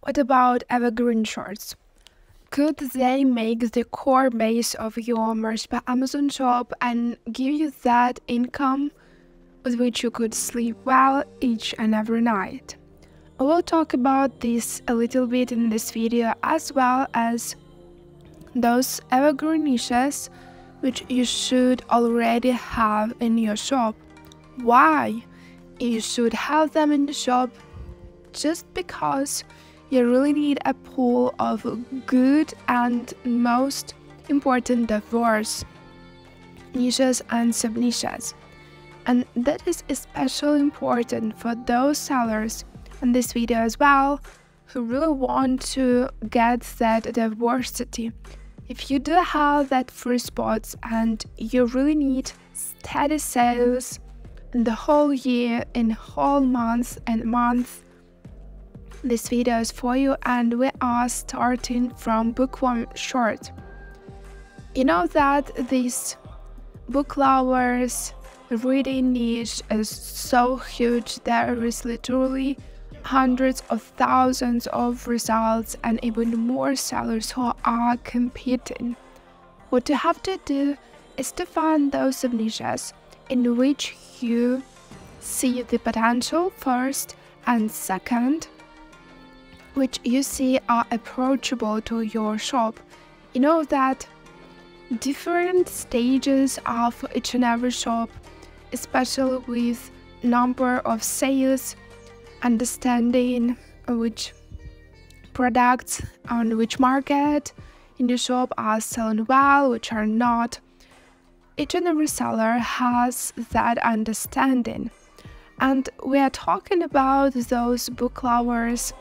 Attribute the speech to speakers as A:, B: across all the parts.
A: What about evergreen shorts? Could they make the core base of your merch by Amazon shop and give you that income with which you could sleep well each and every night? I will talk about this a little bit in this video, as well as those evergreen niches which you should already have in your shop. Why you should have them in the shop? Just because you really need a pool of good and, most important, diverse niches and sub-niches. And that is especially important for those sellers in this video as well who really want to get that diversity. If you do have that free spots and you really need steady sales in the whole year, in whole month and month, this video is for you, and we are starting from bookworm short. You know that this book lovers reading niche is so huge. There is literally hundreds of thousands of results and even more sellers who are competing. What you have to do is to find those niches in which you see the potential first, and second, which you see are approachable to your shop. You know that different stages are for each and every shop, especially with number of sales, understanding which products on which market in the shop are selling well, which are not. Each and every seller has that understanding. And we are talking about those book lovers,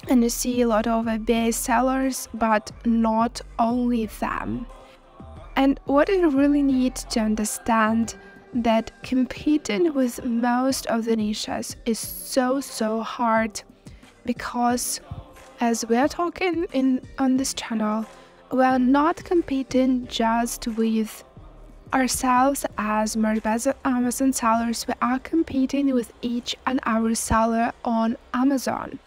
A: and you see a lot of base sellers, but not only them. And what you really need to understand, that competing with most of the niches is so hard, because as we are talking on this channel, we are not competing just with ourselves as merch by Amazon sellers. We are competing with each and every seller on Amazon.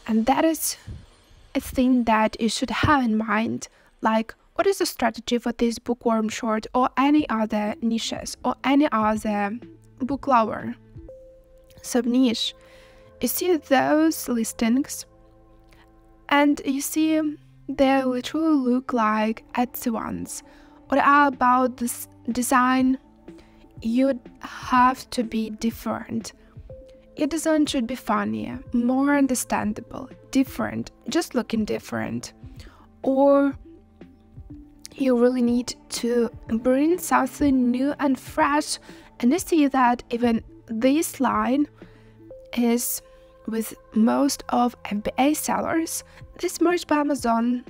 A: And that is a thing that you should have in mind. Like, what is the strategy for this bookworm short or any other niches or any other book lover sub-niche? You see those listings and you see they literally look like Etsy ones. What about this design? You have to be different. Your design should be funnier, more understandable, different, just looking different. Or you really need to bring something new and fresh. And you see that even this line is with most of FBA sellers. This merch by Amazon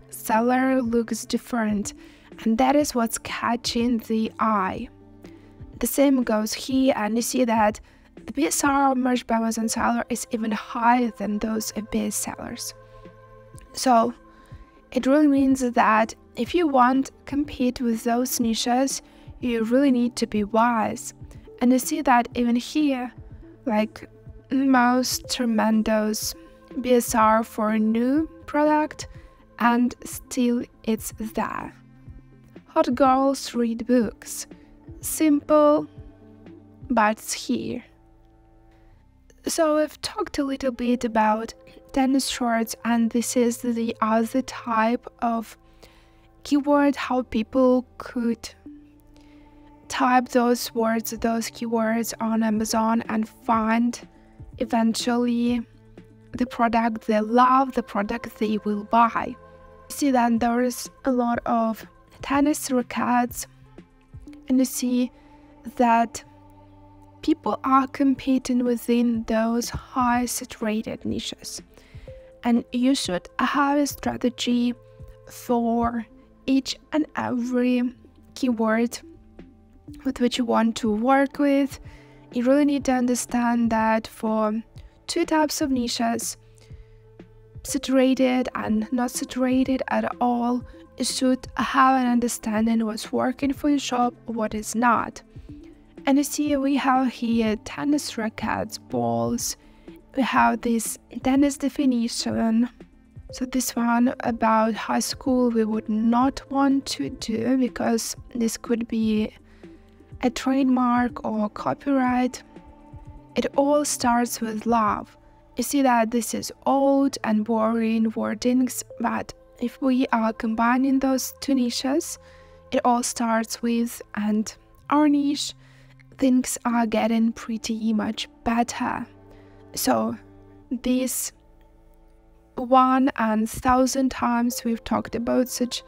A: seller looks different, and that is what's catching the eye. The same goes here, and you see that the BSR merch by Amazon seller is even higher than those FBA sellers. So it really means that if you want to compete with those niches, you really need to be wise. And you see that even here, like most tremendous BSR for a new product, and still it's there. Hot girls read books. Simple, but it's here. So we've talked a little bit about tennis shorts, and this is the other type of keyword, how people could type those words, those keywords on Amazon and find eventually the product they love, the product they will buy. See that there is a lot of tennis rackets, and you see that people are competing within those high saturated niches. And you should have a strategy for each and every keyword with which you want to work with. You really need to understand that for two types of niches, saturated and not saturated at all, you should have an understanding what's working for your shop, what is not. And you see we have here tennis rackets, balls, we have this tennis definition. So this one about high school we would not want to do because this could be a trademark or copyright. It all starts with love. You see that this is old and boring wordings, but if we are combining those two niches, it all starts with and our niche, things are getting pretty much better. So this 1,000 times we've talked about such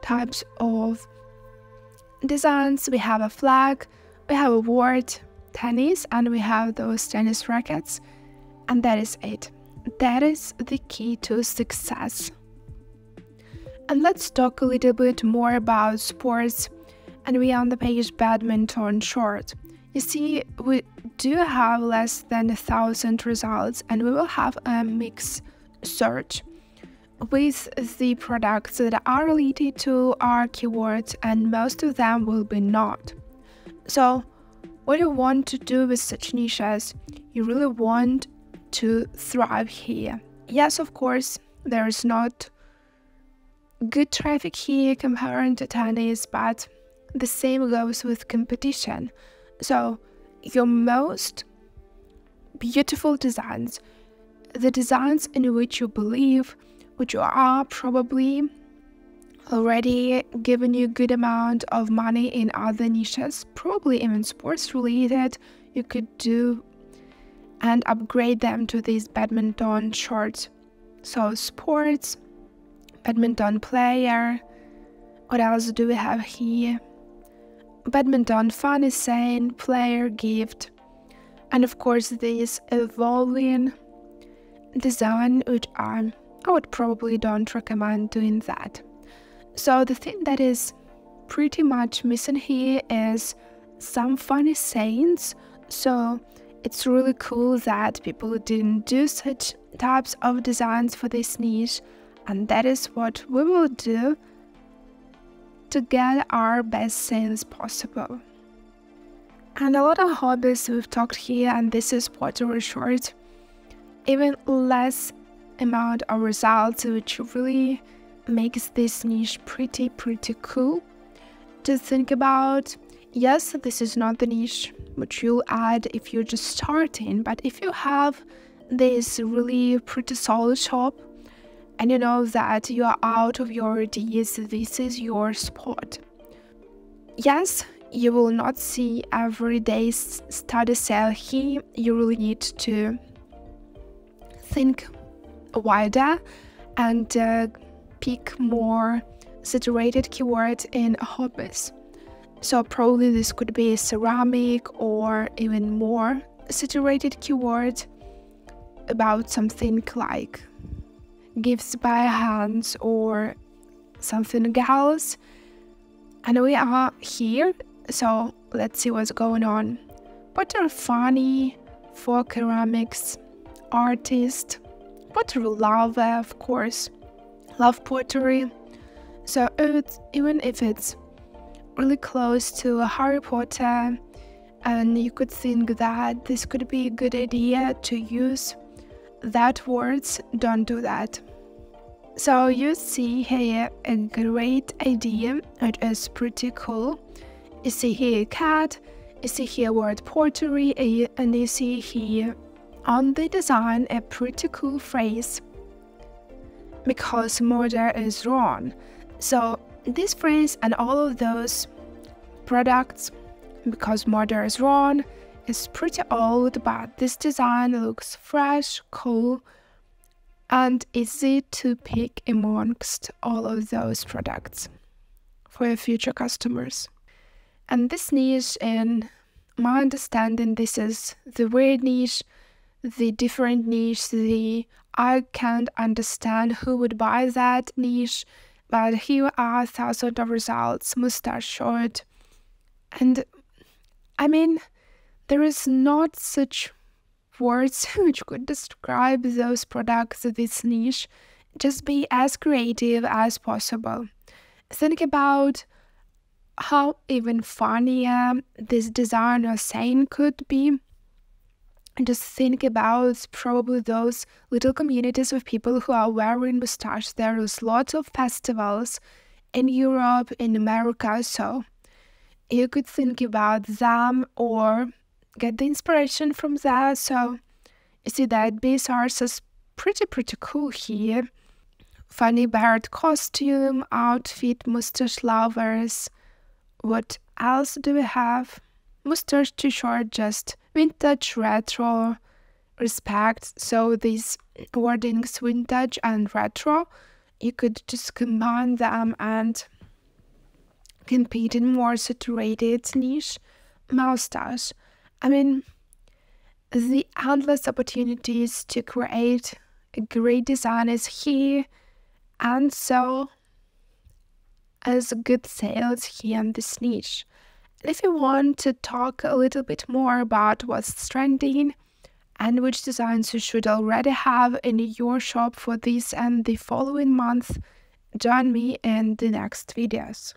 A: types of designs. We have a flag, we have a word, tennis, and we have those tennis rackets, and that is it. That is the key to success. And let's talk a little bit more about sports, and we are on the page badminton short. You see, we do have less than 1,000 results, and we will have a mix search with the products that are related to our keywords, and most of them will be not. So what you want to do with such niches, you really want to thrive here. Yes, of course, there is not good traffic here comparing to tennis, but the same goes with competition. So your most beautiful designs, the designs in which you believe, which you are probably already giving you a good amount of money in other niches, probably even sports related, you could do and upgrade them to these badminton shorts. So sports, badminton player, what else do we have here? Badminton funny saying, player gift, and of course this evolving design, which I would probably don't recommend doing that. So the thing that is pretty much missing here is some funny sayings. So it's really cool that people didn't do such types of designs for this niche, and that is what we will do to get our best sayings possible. And a lot of hobbies we've talked here, and this is pottery short. Even less amount of results, which really makes this niche pretty cool to think about. Yes, this is not the niche which you'll add if you're just starting, but if you have this really pretty solid shop and you know that you are out of your ideas, this is your spot. Yes, you will not see everyday study sale here. You really need to think wider and pick more saturated keywords in hobbies. So probably this could be ceramic or even more saturated keyword about something like gifts by hands or something else. And we are here, so let's see what's going on. Pottery funny, for ceramics, artist, pottery lover, of course, love pottery. So even if it's really close to Harry Potter and you could think that this could be a good idea to use that words, don't do that. So you see here a great idea, it is pretty cool. You see here cat, you see here word pottery, and you see here on the design a pretty cool phrase, because murder is wrong. So this phrase and all of those products, because murder is wrong, is pretty old, but this design looks fresh, cool, and easy to pick amongst all of those products for your future customers. And this niche, in my understanding, this is the weird niche, the different niche, I can't understand who would buy that niche, but here are thousands of results, mustache short. And I mean, there is not such words which could describe those products, this niche. Just be as creative as possible. Think about how even funnier this design or saying could be. And just think about probably those little communities of people who are wearing mustache. There is lots of festivals in Europe, in America, so you could think about them or get the inspiration from that. So you see that these are just pretty cool here. Funny bird costume, outfit, mustache lovers. What else do we have? Mustache T-shirt, just vintage, retro, respect. So these wordings, vintage and retro, you could just combine them and compete in more saturated niche. Mustache. I mean, the endless opportunities to create a great design is here, and so as good sales here in this niche. If you want to talk a little bit more about what's trending and which designs you should already have in your shop for this and the following month, join me in the next videos.